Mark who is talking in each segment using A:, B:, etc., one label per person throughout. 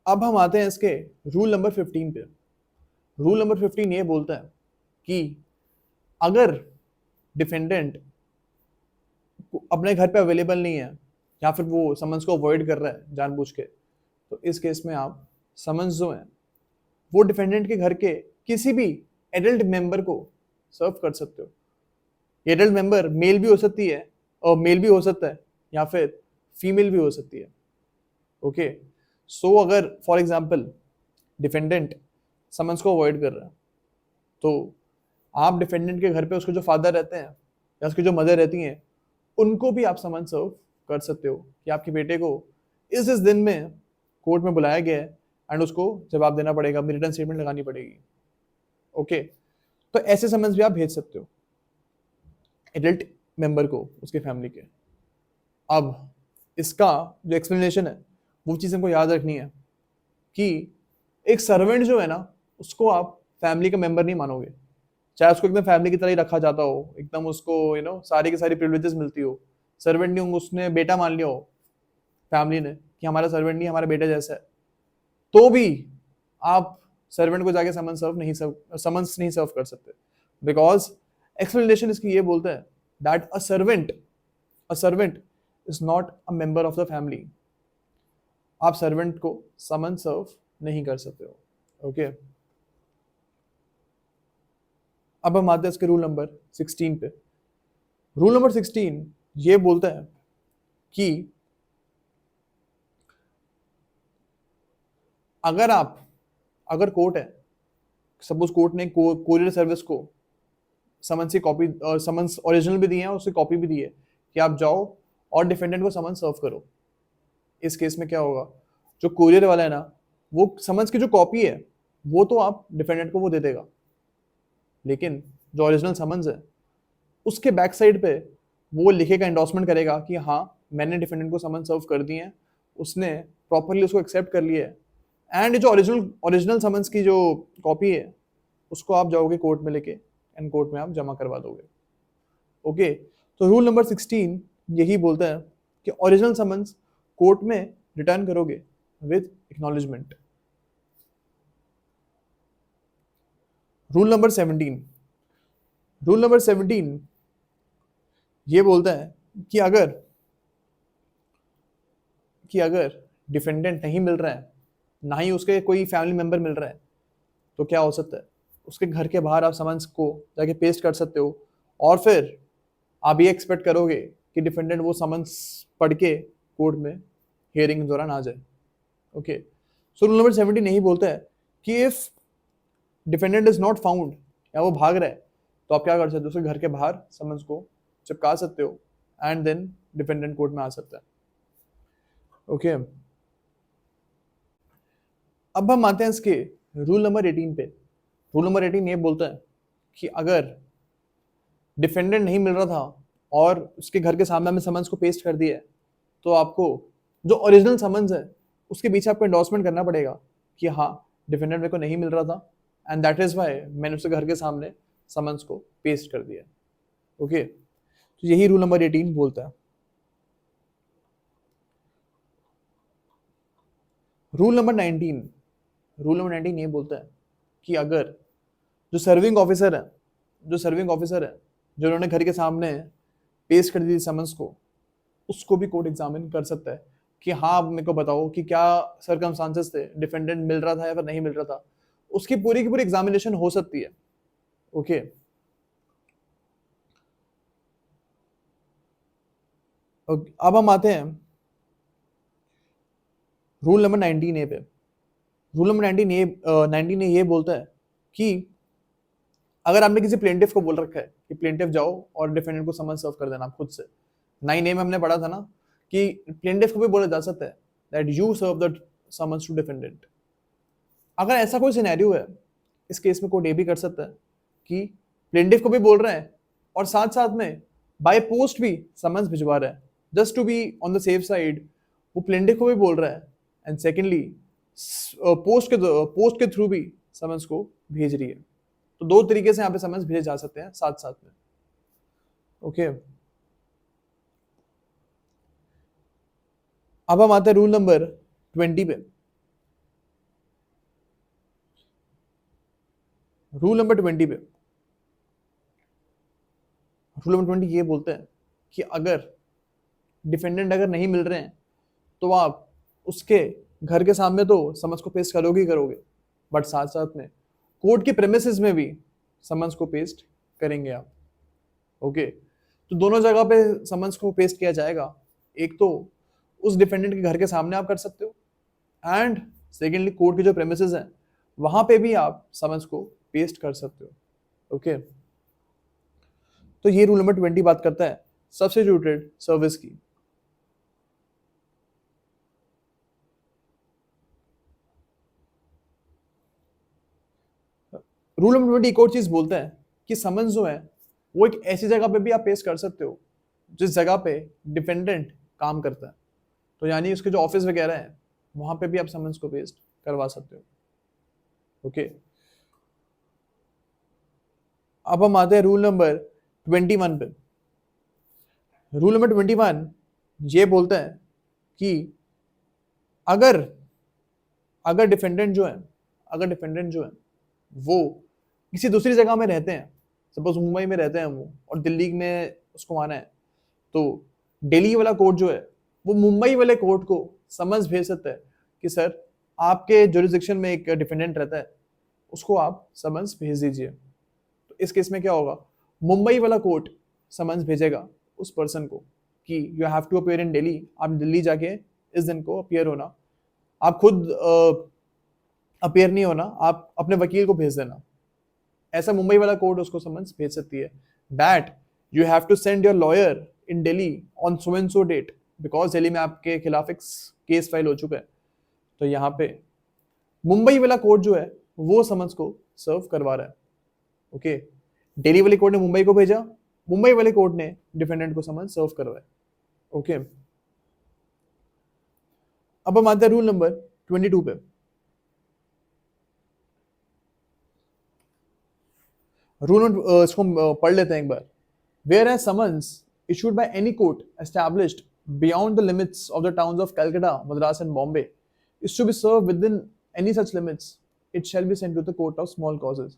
A: अब हम आते हैं इसके रूल नंबर 15 पे। रूल नंबर 15 ये बोलता है कि अगर डिफेंडेंट अपने घर पे अवेलेबल नहीं है या फिर वो समन्स को अवॉइड कर रहा है जानबूझ के, तो इस केस में आप समन्स जो है वो डिफेंडेंट के घर के किसी भी एडल्ट मेंबर को सर्व कर सकते हो। एडल्ट मेंबर मेल भी हो सकती है और मेल भी हो सकता है या फिर फीमेल भी हो सकती है। ओके, सो अगर फॉर एग्जांपल डिफेंडेंट समन्स को अवॉइड कर रहा है, तो आप डिफेंडेंट के घर पे उसके जो फादर रहते हैं या उसकी जो मदर रहती हैं उनको भी आप समन सर्व कर सकते हो कि आपके बेटे को इस दिन में कोर्ट में बुलाया गया है एंड उसको जवाब देना पड़ेगा, अपनी रिटर्न स्टेटमेंट लगानी पड़ेगी। ओके, तो ऐसे समन्स भी आप भेज सकते हो एडल्ट मेंबर को उसके फैमिली के। अब इसका जो एक्सप्लेनेशन है वो चीज़ हमको याद रखनी है कि एक सर्वेंट जो है ना उसको आप फैमिली का मेंबर नहीं मानोगे, चाहे उसको एकदम फैमिली की तरह ही रखा जाता हो, एकदम उसको सारी की सारी प्रिविलेजेस मिलती हो, सर्वेंट नहीं होंगे, उसने बेटा मान लिया हो फैमिली ने कि हमारा सर्वेंट नहीं हमारा बेटा जैसा है, तो भी आप सर्वेंट को जाके समन्स नहीं सर्व कर सकते। बिकॉज एक्सप्लेनेशन इसकी ये बोलता है that a servant is not a member of the family. आप सर्वेंट को समन सर्व नहीं कर सकते हो। ओके, अब हम आते हैं इसके रूल नंबर 16 पे। रूल नंबर 16 ये बोलता है कि अगर कोर्ट है, सपोज कोर्ट ने कोरियर सर्विस को समन्स की कॉपी, समन्स ओरिजिनल भी दिए हैं और उसकी कॉपी भी दी है कि आप जाओ और डिफेंडेंट को समन्स सर्व करो। इस केस में क्या होगा, जो कोरियर वाला है ना वो समन्स की जो कॉपी है वो तो आप डिफेंडेंट को वो दे देगा, लेकिन जो ओरिजिनल समन्स है उसके बैक साइड पे वो लिखेगा, एंडोर्समेंट करेगा कि हाँ मैंने डिफेंडेंट को समन सर्व कर दिए हैं, उसने प्रॉपरली उसको एक्सेप्ट कर लिया है। एंड जो ओरिजिनल समन्स की जो कॉपी है उसको आप जाओगे कोर्ट में लेके एंड कोर्ट में आप जमा करवा दोगे। ओके, तो रूल नंबर 16 यही बोलता है कि ओरिजिनल समन्स कोर्ट में रिटर्न करोगे विद एक्नॉलेजमेंट। रूल नंबर 17 ये बोलता है कि अगर डिफेंडेंट नहीं मिल रहा है, ना ही उसके कोई फैमिली मेंबर मिल रहा है, तो क्या हो सकता है, उसके घर के बाहर आप समन्स को जाके पेस्ट कर सकते हो और फिर आप ये एक्सपेक्ट करोगे कि डिफेंडेंट वो समन्स पढ़ के कोर्ट में हियरिंग के दौरान आ जाए। ओके, सो रूल नंबर 17 यही बोलता है कि if defendant is not found या वो भाग रहा है, तो आप क्या कर सकते हो, उसके घर के बाहर समन्स को चिपका सकते हो एंड देन डिफेंडेंट कोर्ट में आ सकता है। ओके, अब हम आते हैं इसके रूल नंबर 18 पे। रूल नंबर 18 ये बोलता है कि अगर डिफेंडेंट नहीं मिल रहा था और उसके घर के सामने में समन्स को पेस्ट कर दिया है, तो आपको जो ओरिजिनल समन्स है उसके पीछे आपको एंडोर्समेंट करना पड़ेगा कि हाँ डिफेंडेंट मेरे को नहीं मिल रहा था एंड दैट इज वाई मैंने उसके घर के सामने समन्स को पेस्ट कर दिया। ओके, तो यही रूल नंबर 18 बोलता है। रूल नंबर 19 ये बोलता है कि अगर जो सर्विंग ऑफिसर है जो उन्होंने घर के सामने पेश कर दी समन्स को, उसको भी कोर्ट एग्जामिन कर सकता है कि हाँ अब मेरे को बताओ कि क्या सर्कमस्टांसेस थे, डिफेंडेंट मिल रहा था या फिर नहीं मिल रहा था, उसकी पूरी की पूरी एग्जामिनेशन हो सकती है। ओके, अब हम आते हैं रूल नंबर 19 पे। रूल नंबर 19 ए ये बोलता है कि अगर आपने किसी प्लेंटिफ को बोल रखा है कि प्लेंटिफ जाओ और डिफेंडेंट को समन सर्व कर देना आप खुद से, 9A में हमने पढ़ा था ना कि प्लेंटिफ को भी बोला जा सकता है that you serve the summons to defendant. अगर ऐसा कोई सिनेरियो है, इस केस में कोर्ट ये भी कर सकता है कि प्लेंटिफ को भी बोल रहे हैं और साथ साथ में बाय पोस्ट भी समन्स भिजवा रहा है, just to be on the safe side वो प्लेंटिफ को भी बोल रहा है एंड सेकेंडली पोस्ट के थ्रू भी समन्स को भेज रही है। तो दो तरीके से यहाँ पे समन्स भेजे जा सकते हैं साथ साथ में। ओके, अब हम आते हैं रूल नंबर 20 पे। रूल नंबर 20 पे, रूल नंबर 20 ये बोलते हैं कि अगर डिफेंडेंट अगर नहीं मिल रहे हैं तो आप उसके घर के सामने तो समन्स को पेश करोगे ही करोगे, बट साथ साथ में कोर्ट के प्रेमिसेस में भी समन्स को पेस्ट करेंगे आप। ओके, तो दोनों जगह पे समन्स को पेस्ट किया जाएगा। एक तो उस डिफेंडेंट के घर के सामने आप कर सकते हो, एंड सेकेंडली कोर्ट के जो प्रेमिसेस हैं वहां पे भी आप समन्स को पेस्ट कर सकते हो। ओके, तो ये रूल नंबर 20 बात करता है सब्स्टिट्यूटेड सर्विस की। रूल नंबर 20 एक और चीज बोलता है कि समन्स जो है वो एक ऐसी जगह पे भी आप पेश कर सकते हो जिस जगह पे डिफेंडेंट काम करता है, तो यानी उसके जो ऑफिस वगैरह है वहां पे भी आप समन्स को पेस्ट करवा सकते हो। ओके, अब हम आते हैं रूल नंबर 21 पे। रूल नंबर 21 ये बोलता है कि अगर अगर डिफेंडेंट जो है अगर डिफेंडेंट जो है वो किसी दूसरी जगह में रहते हैं, सपोज मुंबई में रहते हैं वो और दिल्ली में उसको आना है, तो दिल्ली वाला कोर्ट जो है वो मुंबई वाले कोर्ट को समन्स भेज सकता है कि सर आपके जुरिस्डिक्शन में एक डिफेंडेंट रहता है, उसको आप समन्स भेज दीजिए। तो इस केस में क्या होगा, मुंबई वाला कोर्ट समन्स भेजेगा उस पर्सन को कि you have to appear in Delhi, आप दिल्ली जाके इस दिन को अपीयर होना, आप खुद अपीयर नहीं होना, आप अपने वकील को भेज देना। ऐसा मुंबई वाला कोर्ट उसको समन्स भेज सकती है that you have to send your lawyer in Delhi on so and so date, because Delhi में आपके खिलाफ एक केस फाइल हो चुका है। तो यहाँ पे मुंबई वाला कोर्ट जो है वो समन्स को सर्व करवा रहा है। ओके, दिल्ली वाले कोर्ट ने मुंबई को भेजा, मुंबई वाले कोर्ट ने डिफेंडेंट को समन्स सर्व करवाया। ओके, अब हम आते हैं रूल नंबर 22 पे। रूल इसको हम पढ़ लेते हैं एक बार। Whereas summons issued by any court established beyond the limits of the towns of Calcutta, Madras and Bombay is to be served within any such limits, it shall be sent to the court of small causes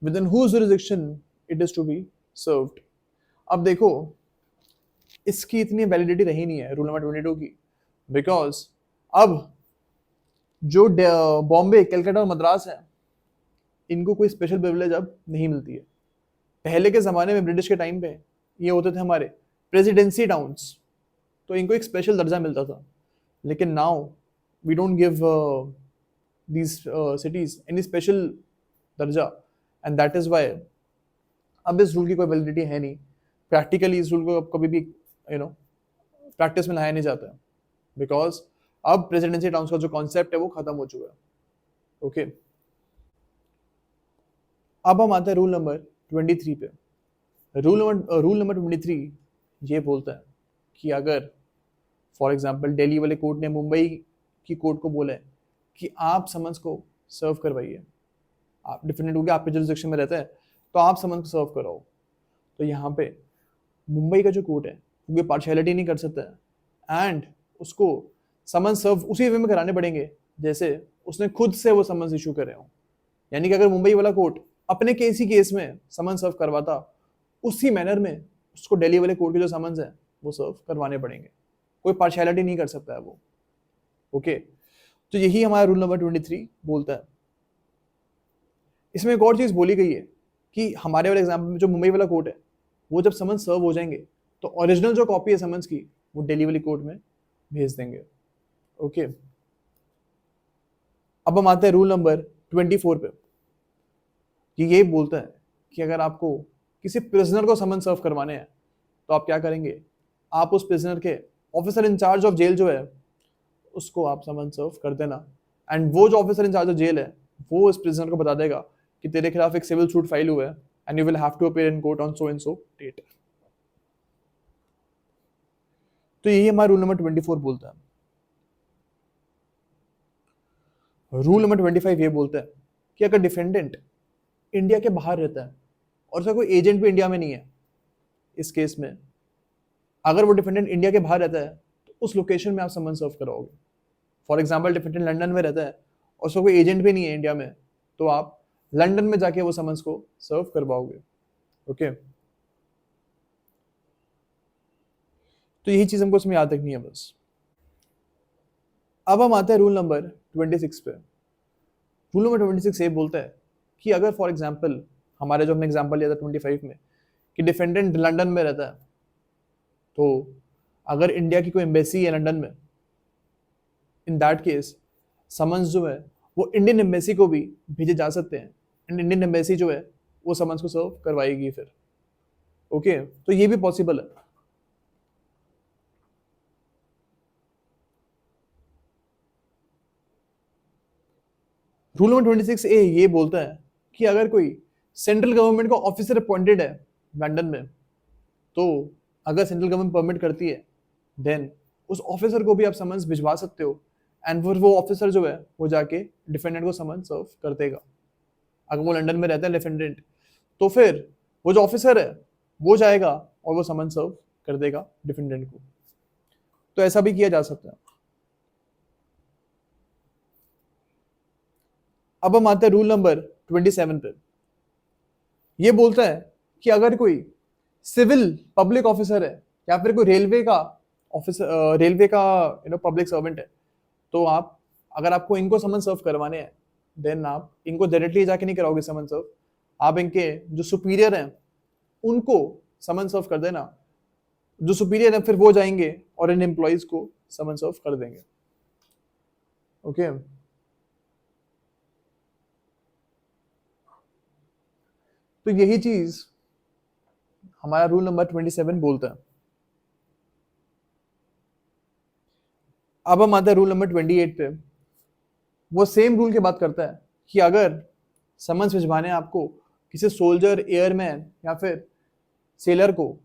A: within whose jurisdiction it is to be served। अब देखो इसकी इतनी validity रही नहीं है rule number 22 की, because अब जो बॉम्बे, कलकत्ता और मद्रास है इनको कोई स्पेशल प्रिविलेज अब नहीं मिलती है। पहले के ज़माने में ब्रिटिश के टाइम पे ये होते थे हमारे प्रेसिडेंसी टाउन्स, तो इनको एक स्पेशल दर्जा मिलता था, लेकिन now we don't give these cities any special दर्जा, एंड दैट इज़ वाई अब इस रूल की कोई वैलिडिटी है नहीं। प्रैक्टिकली इस रूल को कभी भी प्रैक्टिस में लाया नहीं जाता है, बिकॉज अब प्रेसिडेंसी टाउन्स का जो कॉन्सेप्ट है वो खत्म हो चुका है। ओके, अब हम आते हैं रूल नंबर 23 पे। रूल नंबर 23 ये बोलता है कि अगर फॉर एग्जांपल दिल्ली वाले कोर्ट ने मुंबई की कोर्ट को बोला है कि आप समन्स को सर्व करवाइए, आप डिफेंडेंट हो गया, आपके जुरिस्डिक्शन में रहता है तो आप समन्स को सर्व कराओ, तो यहाँ पे मुंबई का जो कोर्ट है वो पार्शियलिटी नहीं कर सकता है, एंड उसको समन्स सर्व उसी वे में कराने पड़ेंगे जैसे उसने खुद से वो समन्स इशू करे हो। यानी कि अगर मुंबई वाला कोर्ट अपने केस में समन्स सर्व करवाता, उसी मैनर में उसको दिल्ली वाले कोर्ट के जो समन्स है वो सर्व करवाने पड़ेंगे, कोई पार्शियलिटी नहीं कर सकता है वो। ओके, तो यही हमारा रूल नंबर 23 बोलता है। इसमें एक और चीज बोली गई है कि हमारे वाले एग्जाम्पल में जो मुंबई वाला कोर्ट है वो जब समन्स सर्व हो जाएंगे तो ओरिजिनल जो कॉपी है समन्स की वो दिल्ली वाली कोर्ट में भेज देंगे। ओके, अब हम आते हैं रूल नंबर 24 पे। ये बोलता है कि अगर आपको किसी प्रिजनर को समन सर्व करवाने हैं तो आप क्या करेंगे, आप उस प्रिजनर के ऑफिसर इंचार्ज ऑफ जेल जो है उसको आप समन सर्व कर देना, एंड वो जो ऑफिसर इंचार्ज ऑफ जेल है वो इस प्रिजनर को बता देगा कि तेरे खिलाफ एक सिविल सूट फाइल हुआ है and you will have to appear in court on so and so date. तो यही हमारा रूल नंबर 24 बोलता है। रूल नंबर 25 ये बोलता है कि अगर डिफेंडेंट इंडिया के बाहर रहता है और उसका कोई एजेंट भी इंडिया में नहीं है, इस केस में अगर वो डिफेंडेंट इंडिया के बाहर रहता है तो उस लोकेशन में आप समन सर्व कराओगे। फॉर एग्जांपल डिफेंडेंट लंदन में रहता है और उसका कोई एजेंट भी नहीं है इंडिया में, तो आप लंदन में जाके वो समन्स को सर्व करवाओगे। ओके, तो यही चीज हमको इसमें याद रखनी है बस। अब हम आते हैं रूल नंबर 26 पे। रूल नंबर 26 ये बोलता है कि अगर फॉर एग्जांपल हमारे जो हमने एग्जांपल लिया था 25 में कि डिफेंडेंट लंदन में रहता है, तो अगर इंडिया की कोई एम्बेसी है लंदन में, इन दैट केस समन्स जो है वो इंडियन एम्बेसी को भी भेजे जा सकते हैं एंड इंडियन एम्बेसी जो है वो समन्स को सर्व करवाएगी फिर। ओके, तो ये भी पॉसिबल है। रूल नंबर 26 ए ये बोलता है कि अगर कोई सेंट्रल गवर्नमेंट का ऑफिसर अपॉइंटेड है लंदन में, तो अगर सेंट्रल गवर्नमेंट परमिट करती है देन उस ऑफिसर को भी आप समन्स भिजवा सकते हो एंड फिर वो ऑफिसर जो है वो जाके डिफेंडेंट को समन्स सर्व कर देगा। अगर वो लंदन में रहता है डिफेंडेंट, तो फिर वो जो ऑफिसर है वो जाएगा और वो समन्स सर्व कर देगा डिफेंडेंट को। तो ऐसा भी किया जा सकता है। अब हम आते हैं रूल नंबर 27 पे। ये बोलता है कि अगर कोई सिविल पब्लिक ऑफिसर है या फिर कोई रेलवे का ऑफिसर, रेलवे का पब्लिक सर्वेंट है, तो आप अगर आपको इनको समन सर्व करवाने हैं देन आप इनको डायरेक्टली जाके नहीं कराओगे समन सर्व, आप इनके जो सुपीरियर हैं उनको समन सर्व कर देना। जो सुपीरियर है फिर वो जाएंगे और इन एम्प्लॉइज को समन सर्व कर देंगे। ओके, तो यही चीज हमारा रूल नंबर 27 बोलता है। अब हम आते हैं रूल नंबर 28 पे। वो सेम रूल की बात करता है कि अगर समन्स भिजवाने आपको किसी सोल्जर, एयरमैन या फिर सेलर को,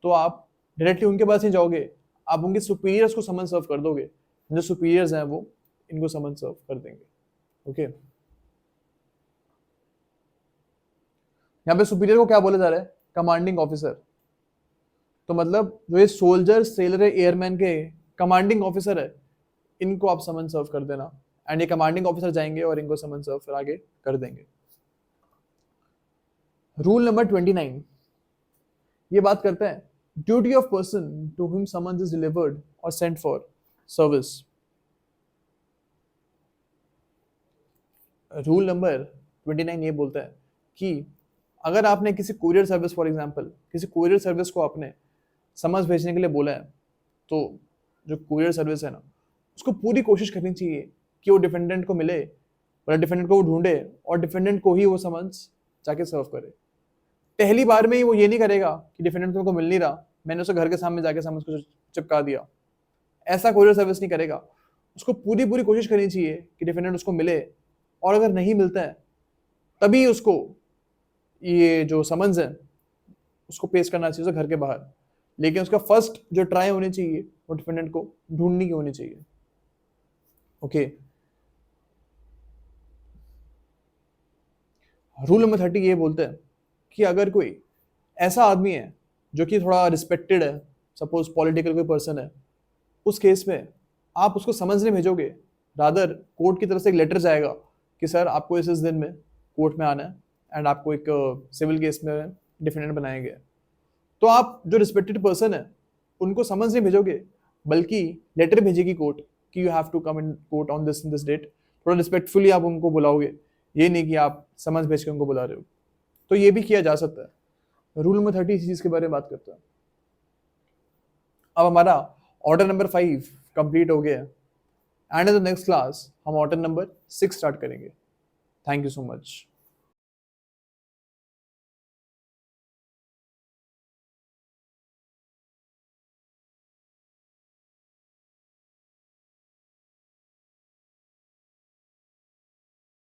A: तो आप डायरेक्टली उनके पास नहीं जाओगे, आप उनके सुपीरियर्स को समन सर्व कर दोगे। जो सुपीरियर्स हैं वो इनको समन सर्व कर देंगे। ओके, यहाँ पे सुपीरियर को क्या बोला जा रहा है? Commanding officer. तो मतलब जो ये सोल्जर, सेलर, एयरमैन के कमांडिंग ऑफिसर है, इनको आप समन सर्व कर देना एंड ये कमांडिंग ऑफिसर जाएंगे और इनको समन सर्व फिर आगे कर देंगे। रूल नंबर 29 ये बात करते हैं duty of person to whom summons is delivered और sent for service. Rule number 29 ये बोलता है कि अगर आपने किसी कुरियर सर्विस, फॉर एग्जांपल किसी कुरियर सर्विस को आपने समन्स भेजने के लिए बोला है, तो जो कुरियर सर्विस है ना, उसको पूरी कोशिश करनी चाहिए कि वो डिफेंडेंट को मिले, मतलब डिफेंडेंट को वो ढूंढे और डिफेंडेंट को ही वो समन्स जाके सर्व करे। पहली बार में ही वो ये नहीं करेगा कि डिफेंडेंट को मिल नहीं रहा, मैंने उसे घर के सामने जाके समन्स को चिपका दिया। ऐसा कुरियर सर्विस नहीं करेगा। उसको पूरी पूरी कोशिश करनी चाहिए कि डिफेंडेंट उसको मिले, और अगर नहीं मिलता है तभी उसको ये जो समन्स है उसको पेश करना चाहिए उसे घर के बाहर। लेकिन उसका फर्स्ट जो ट्राई होनी चाहिए वो डिफेंडेंट को ढूंढने की होनी चाहिए। ओके, रूल नंबर 30 ये बोलते हैं कि अगर कोई ऐसा आदमी है जो कि थोड़ा रिस्पेक्टेड है, सपोज पॉलिटिकल कोई पर्सन है, उस केस में आप उसको समझ नहीं भेजोगे, रादर कोर्ट की तरफ से एक लेटर जाएगा कि सर आपको इस दिन में कोर्ट में आना है एंड आपको एक सिविल केस में डिफेंडेंट बनाया गया। तो आप जो रिस्पेक्टेड पर्सन है उनको समझ नहीं भेजोगे, बल्कि लेटर भेजेगी कोर्ट कि you have to come in court on this date. थोड़ा रिस्पेक्टफुली आप उनको बुलाओगे, ये नहीं कि आप समझ भेज के उनको बुला रहे हो। तो ये भी किया जा सकता है। रूल नंबर 30 इस चीज के बारे में बात करता है। अब हमारा ऑर्डर नंबर 5 कंप्लीट हो गया है and in the next class हम ऑर्डर नंबर 6 स्टार्ट करेंगे। Thank you so much.